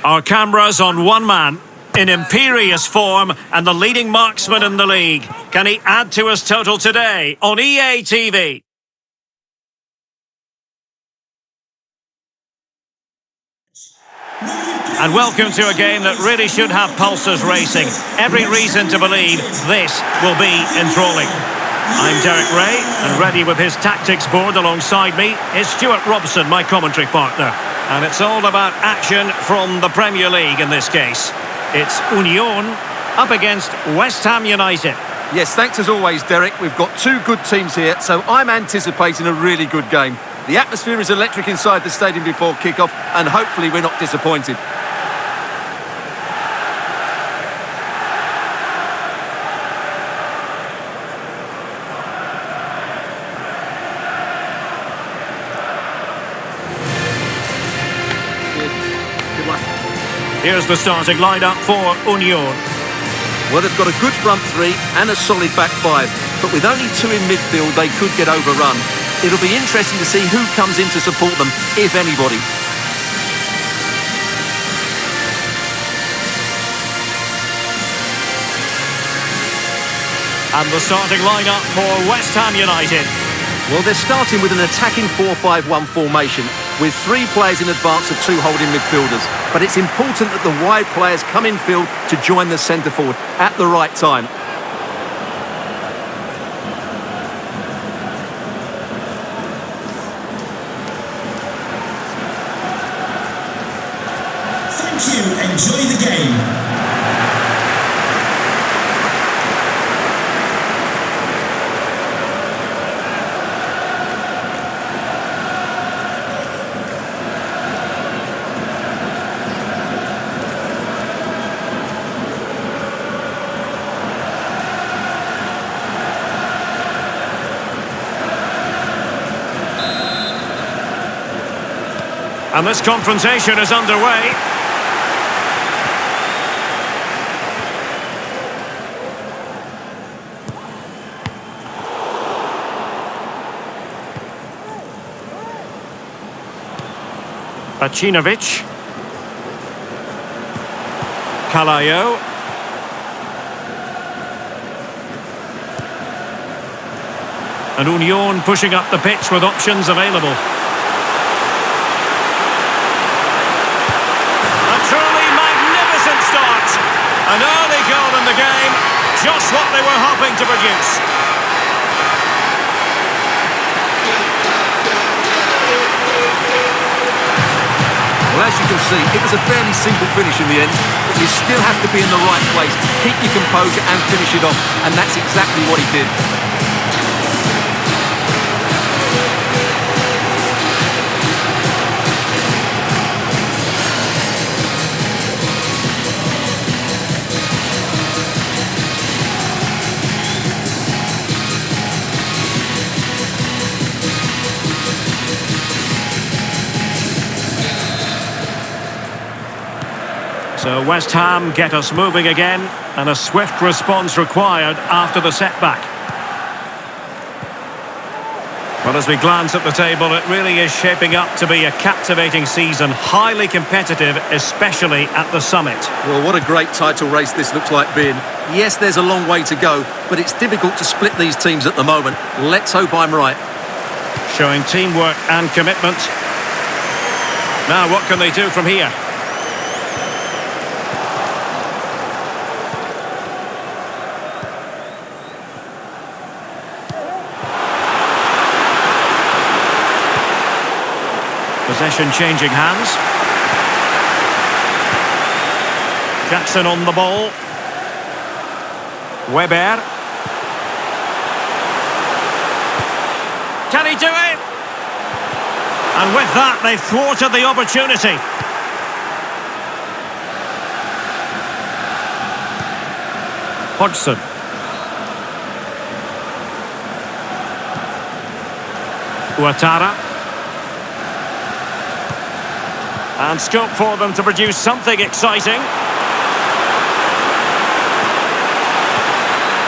Our cameras on one man, in imperious form and the leading marksman in the league. Can he add to his total today on EA TV? And welcome to a game that really should have pulses racing. Every reason to believe this will be enthralling. I'm Derek Ray, and ready with his tactics board alongside me is Stuart Robson, my commentary partner. And it's all about action from the Premier League in this case. It's Union up against West Ham United. Yes, thanks as always, Derek. We've got two good teams here, so I'm anticipating a really good game. The atmosphere is electric inside the stadium before kick-off, and hopefully we're not disappointed. Here's the starting lineup for Union. Well, they've got a good front three and a solid back five, but with only two in midfield, they could get overrun. It'll be interesting to see who comes in to support them, if anybody. And the starting lineup for West Ham United. Well, they're starting with an attacking 4-5-1 formation, with three players in advance of two holding midfielders. But it's important that the wide players come in field to join the centre forward at the right time. Thank you. Enjoy the game. And this confrontation is underway. Pacinovic. Calayo. And Union pushing up the pitch with options available. An early goal in the game, just what they were hoping to produce. Well, as you can see, it was a fairly simple finish in the end, but you still have to be in the right place, keep your composure and finish it off, and that's exactly what he did. So West Ham get us moving again, and a swift response required after the setback. Well, as we glance at the table, it really is shaping up to be a captivating season, highly competitive, especially at the summit. Well, what a great title race this looks like being. Yes, there's a long way to go, but it's difficult to split these teams at the moment. Let's hope I'm right. Showing teamwork and commitment. Now, what can they do from here? Possession changing hands. Jackson on the ball. Weber. Can he do it? And with that, they've thwarted the opportunity. Hodgson. Ouattara. And scope for them to produce something exciting.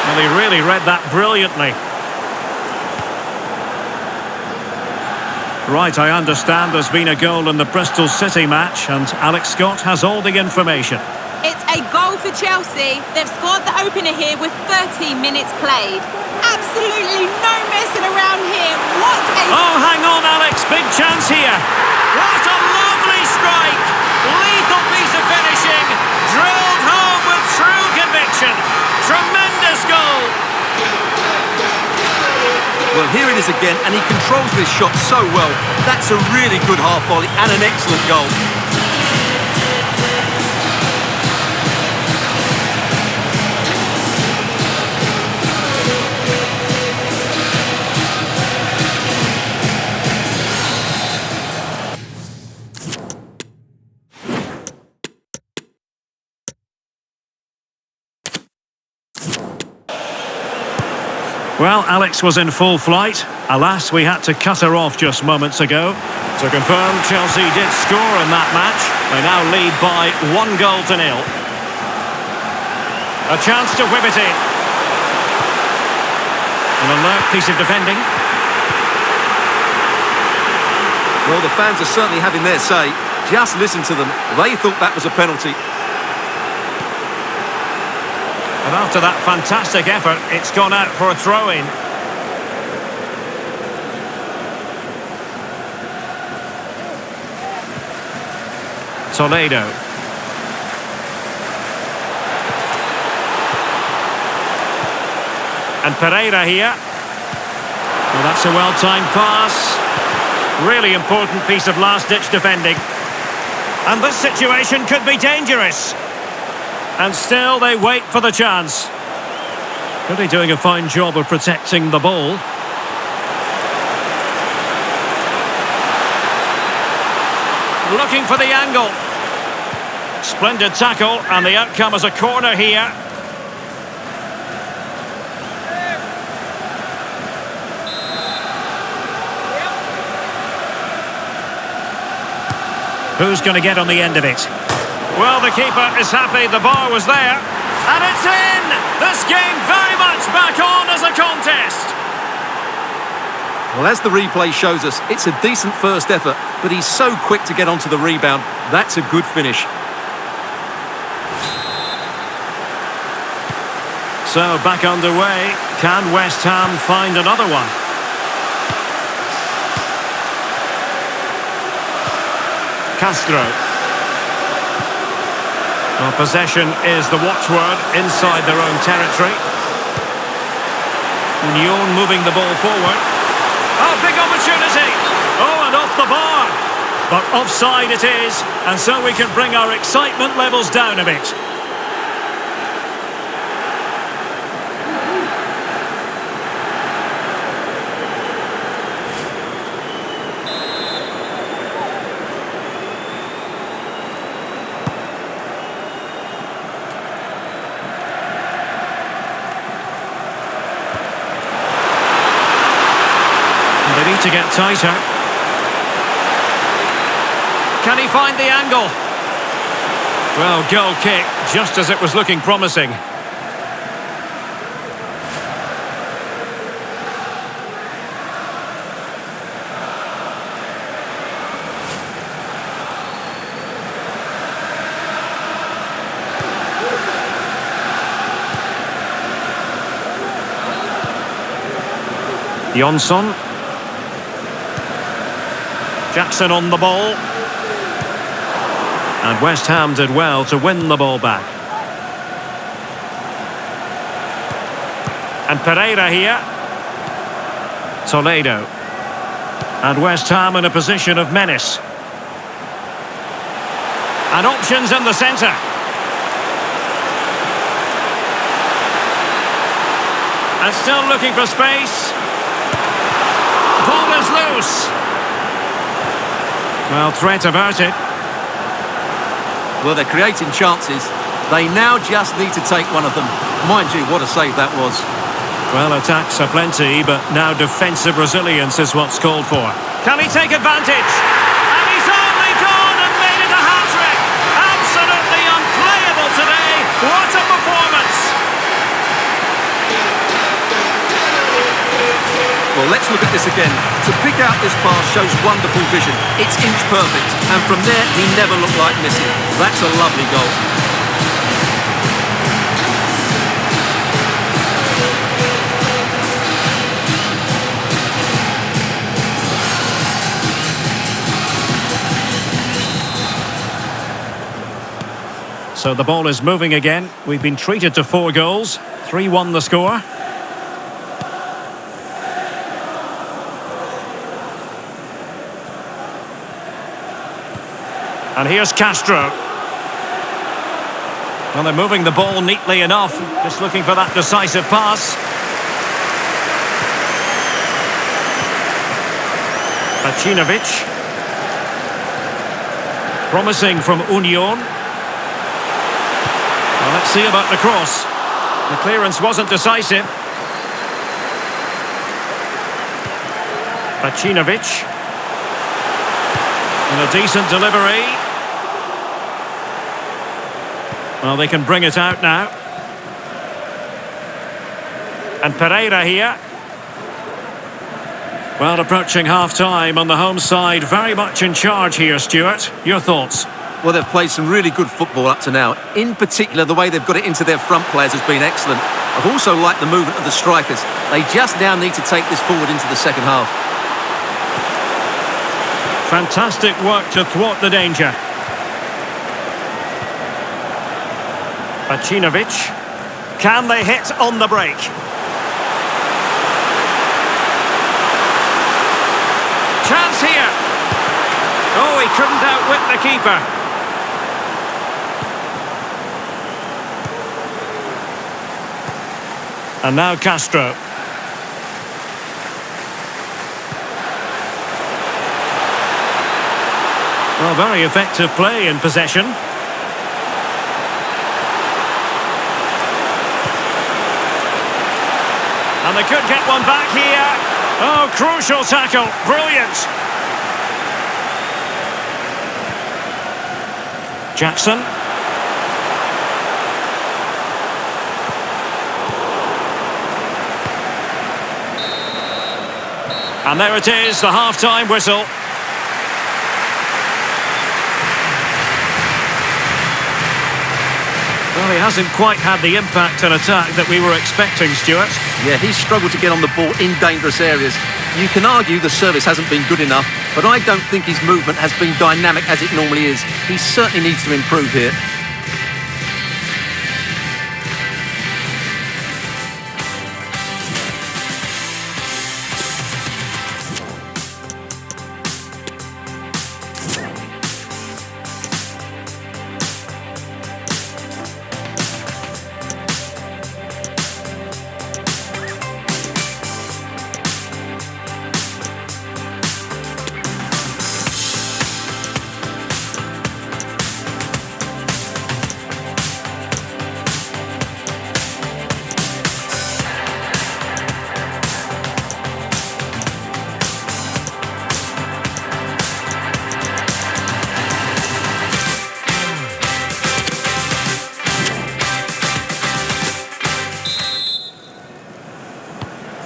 Well, he really read that brilliantly. Right, I understand there's been a goal in the Bristol City match, and Alex Scott has all the information. It's a goal for Chelsea. They've scored the opener here with 13 minutes played. Absolutely no messing around here. What a... Oh, hang on, Alex. Big chance here. What a lovely strike. Lethal piece of finishing. Drilled home with true conviction. Tremendous goal. Well, here it is again, and he controls this shot so well. That's a really good half volley and an excellent goal. Well, Alex was in full flight. Alas, we had to cut her off just moments ago. To confirm, Chelsea did score in that match. They now lead by 1-0. A chance to whip it in. An alert piece of defending. Well, the fans are certainly having their say. Just listen to them. They thought that was a penalty. And after that fantastic effort, it's gone out for a throw-in. Toledo. And Pereira here. Well, that's a well-timed pass. Really important piece of last-ditch defending. And this situation could be dangerous. And still they wait for the chance. Really doing a fine job of protecting the ball. Looking for the angle. Splendid tackle, and the outcome is a corner here. Who's going to get on the end of it? Well, the keeper is happy, the bar was there. And it's in! This game very much back on as a contest. Well, as the replay shows us, it's a decent first effort, but he's so quick to get onto the rebound. That's a good finish. So, back underway. Can West Ham find another one? Castro. Well, possession is the watchword inside their own territory. Union moving the ball forward. Oh, big opportunity! Oh, and off the bar! But offside it is, and so we can bring our excitement levels down a bit. They need to get tighter. Can he find the angle? Well, goal kick, just as it was looking promising. Jonsson. Jackson on the ball. And West Ham did well to win the ball back. And Pereira here. Toledo. And West Ham in a position of menace. And options in the centre. And still looking for space. Ball is loose. Well, threat averted. Well, they're creating chances. They now just need to take one of them. Mind you, what a save that was. Well, attacks are plenty, but now defensive resilience is what's called for. Can he take advantage? And he's only gone and made it a hat-trick! Absolutely unplayable today! What a performance! Well, let's look at this again. To pick out this pass shows wonderful vision. It's inch perfect. And from there, he never looked like missing. That's a lovely goal. So the ball is moving again. We've been treated to 4 goals. 3-1 the score. And here's Castro. Well, they're moving the ball neatly enough. Just looking for that decisive pass. Pacinovic. Promising from Union. Well, let's see about the cross. The clearance wasn't decisive. Pacinovic. And a decent delivery. Well, they can bring it out now. And Pereira here. Well, approaching half-time on the home side. Very much in charge here, Stuart. Your thoughts? Well, they've played some really good football up to now. In particular, the way they've got it into their front players has been excellent. I've also liked the movement of the strikers. They just now need to take this forward into the second half. Fantastic work to thwart the danger. Pacinovic. Can they hit on the break? Chance here. Oh, he couldn't outwit the keeper. And now Castro. Well, very effective play in possession. And they could get one back here. Oh, crucial tackle. Brilliant. Jackson. And there it is, the half-time whistle. Well, he hasn't quite had the impact and attack that we were expecting, Stuart. Yeah, he's struggled to get on the ball in dangerous areas. You can argue the service hasn't been good enough, but I don't think his movement has been dynamic as it normally is. He certainly needs to improve here.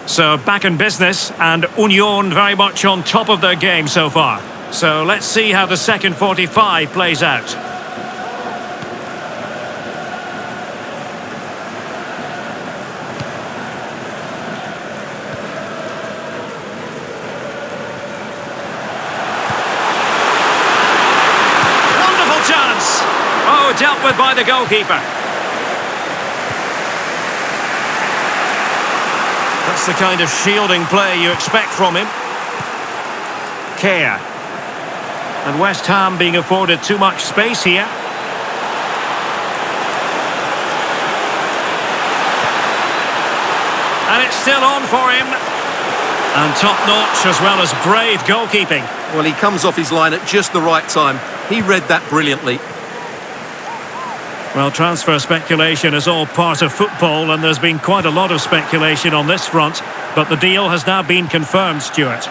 So back in business, and Union very much on top of their game so far. So let's see how the second 45 plays out. Wonderful chance! Oh, dealt with by the goalkeeper. That's the kind of shielding play you expect from him. Care. And West Ham being afforded too much space here. And it's still on for him. And top-notch as well as brave goalkeeping. Well, he comes off his line at just the right time. He read that brilliantly. Well, transfer speculation is all part of football, and there's been quite a lot of speculation on this front, but the deal has now been confirmed, Stuart.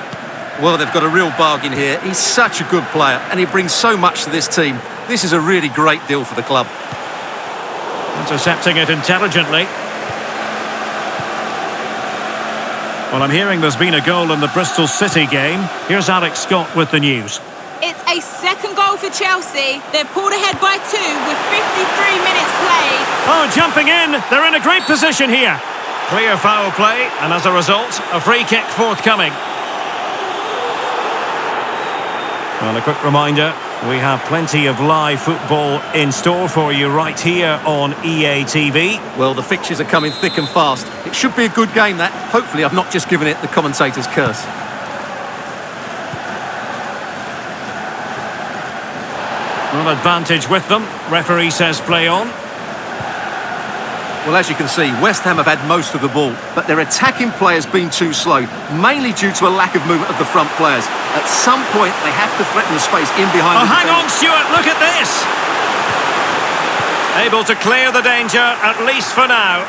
Well, they've got a real bargain here. He's such a good player, and he brings so much to this team. This is a really great deal for the club. Intercepting it intelligently. Well, I'm hearing there's been a goal in the Bristol City game. Here's Alex Scott with the news. It's a second goal for Chelsea. They've pulled ahead by 2 with 53 minutes played. Oh, jumping in. They're in a great position here. Clear foul play, and as a result, a free kick forthcoming. Well, a quick reminder, we have plenty of live football in store for you right here on EA TV. Well, the fixtures are coming thick and fast. It should be a good game, that. Hopefully I've not just given it the commentator's curse. Well, advantage with them. Referee says play on. Well, as you can see, West Ham have had most of the ball, but their attacking play has been too slow, mainly due to a lack of movement of the front players. At some point, they have to threaten the space in behind the hang defender. on, Stuart, look at this! Able to clear the danger, at least for now.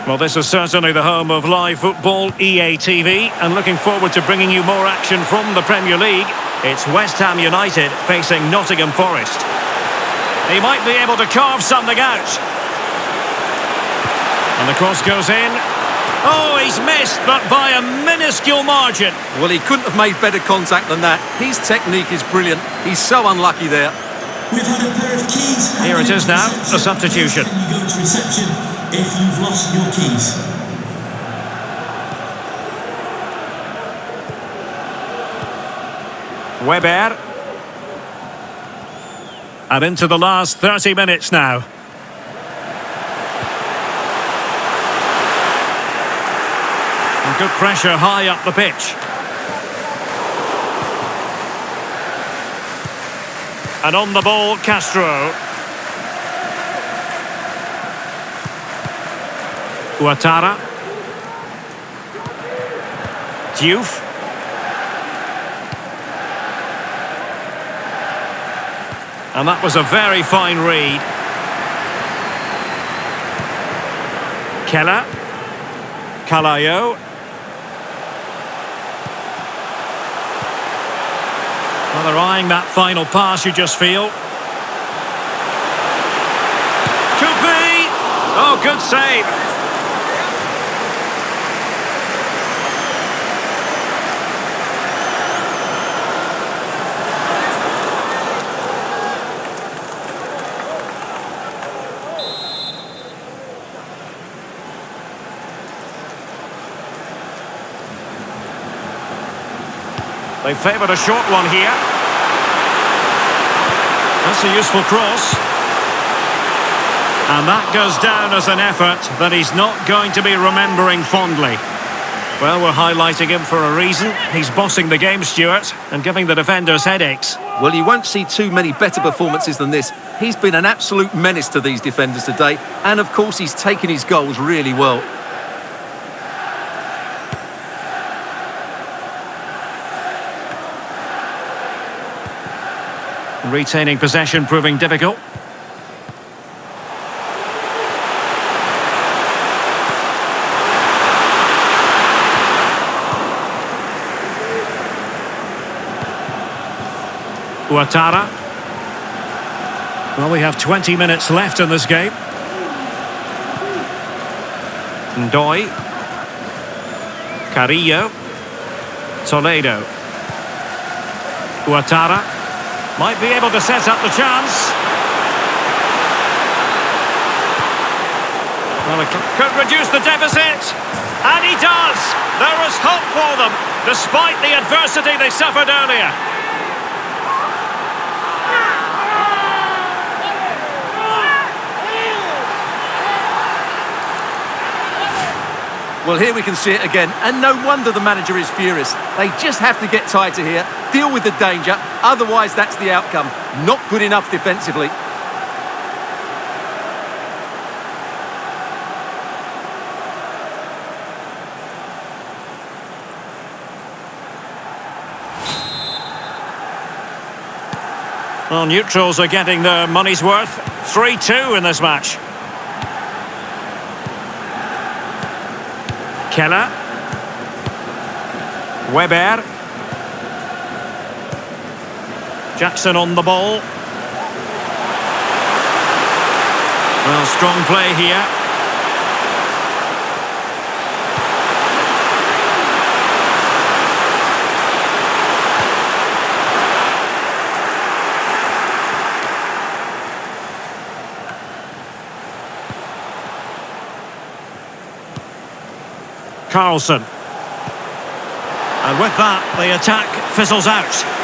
Well, this is certainly the home of live football, EA TV, and looking forward to bringing you more action from the Premier League. It's West Ham United facing Nottingham Forest. He might be able to carve something out. And the cross goes in. Oh, he's missed, but by a minuscule margin. Well, he couldn't have made better contact than that. His technique is brilliant. He's so unlucky there. We've had a pair of keys. Here it is now, a substitution. And you go to reception if you've lost your keys. Weber. And into the last 30 minutes now. And good pressure high up the pitch. And on the ball, Castro. Ouattara. Diouf. And that was a very fine read. Keller. Calayo. Well, they're eyeing that final pass, you just feel. Could be! Oh, good save. They favoured a short one here. That's a useful cross. And that goes down as an effort that he's not going to be remembering fondly. Well, we're highlighting him for a reason. He's bossing the game, Stuart, and giving the defenders headaches. Well, you won't see too many better performances than this. He's been an absolute menace to these defenders today. And, of course, he's taken his goals really well. Retaining possession proving difficult. Ouattara. Well, we have 20 minutes left in this game. Ndoye. Carrillo. Toledo. Ouattara. Might be able to set up the chance. Well, it could reduce the deficit. And he does. There is hope for them, despite the adversity they suffered earlier. Well, here we can see it again, and no wonder the manager is furious. They just have to get tighter here, deal with the danger, otherwise that's the outcome. Not good enough defensively. Well, neutrals are getting their money's worth. 3-2 in this match. Keller. Weber. Jackson on the ball. Well, strong play here. Carlson. And with that, the attack fizzles out.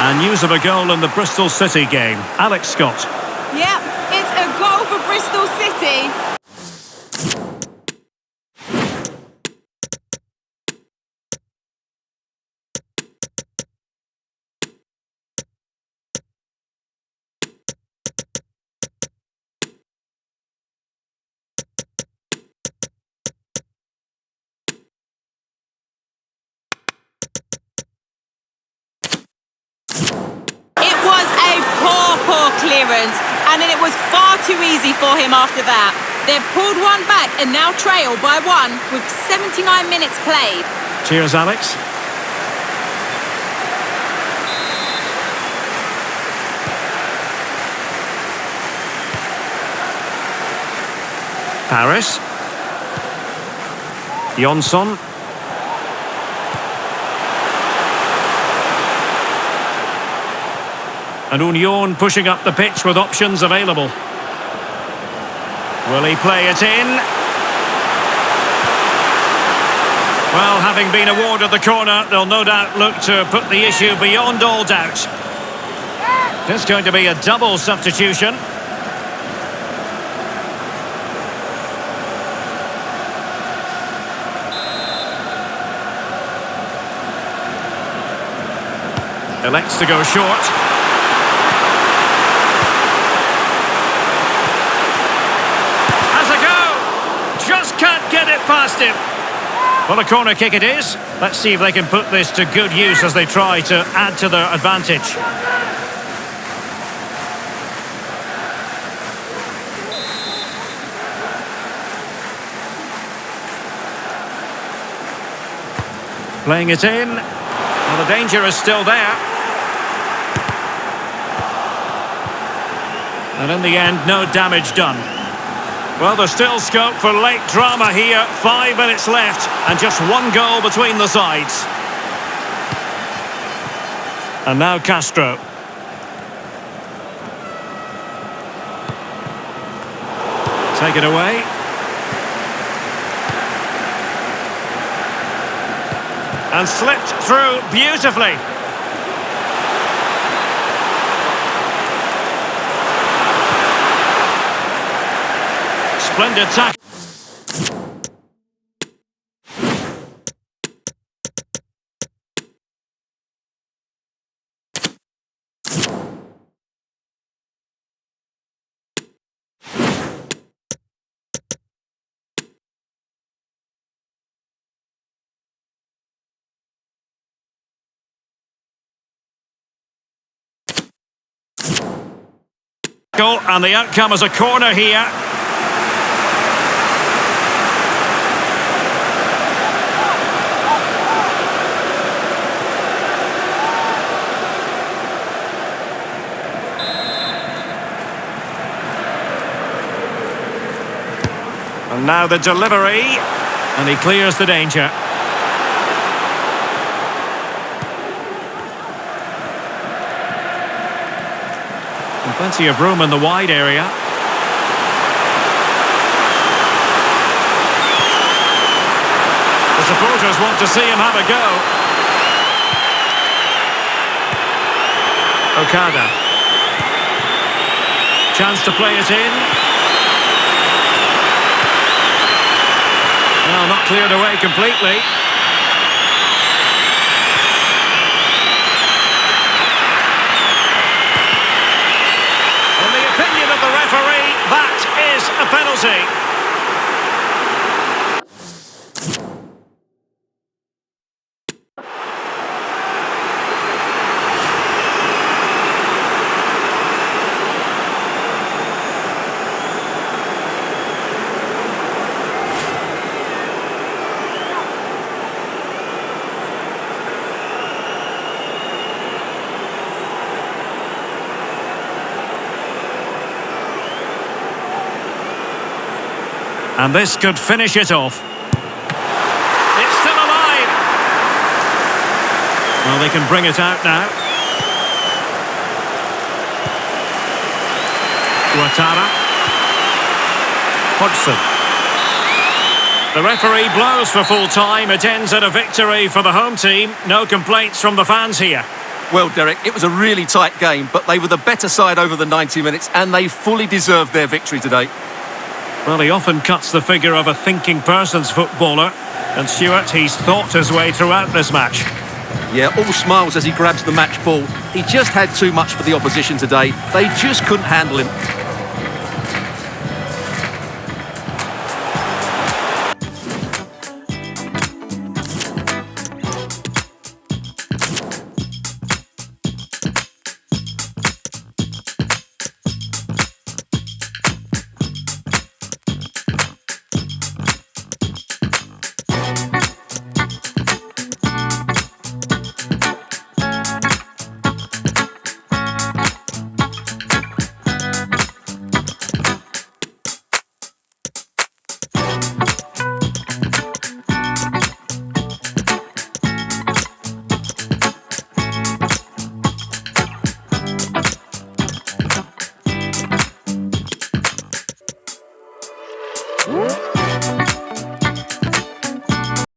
And news of a goal in the Bristol City game. Alex Scott. Yep, it's a goal for Bristol City. It was a poor clearance, and it was far too easy for him after that. They've pulled one back and now trail by one with 79 minutes played. Cheers, Alex. Paris. Jonsson. And Union pushing up the pitch with options available. Will he play it in? Well, having been awarded the corner, they'll no doubt look to put the issue beyond all doubt. It's going to be a double substitution. Elects to go short. Just can't get it past him. Well, a corner kick it is. Let's see if they can put this to good use as they try to add to their advantage. Playing it in. Well, the danger is still there. And in the end, no damage done. Well, there's still scope for late drama here. 5 minutes left and just one goal between the sides. And now Castro. Take it away. And slipped through beautifully. Splendid tackle. And the outcome is a corner here. And now the delivery, and he clears the danger. And plenty of room in the wide area. The supporters want to see him have a go. Okada. Chance to play it in. Well, not cleared away completely. In the opinion of the referee, that is a penalty. And this could finish it off. It's still alive. Well, they can bring it out now. Ouattara. Hodgson. The referee blows for full time. It ends at a victory for the home team. No complaints from the fans here. Well, Derek, it was a really tight game, but they were the better side over the 90 minutes, and they fully deserved their victory today. Well, he often cuts the figure of a thinking person's footballer. And Stuart, he's thought his way throughout this match. Yeah, all smiles as he grabs the match ball. He just had too much for the opposition today. They just couldn't handle him.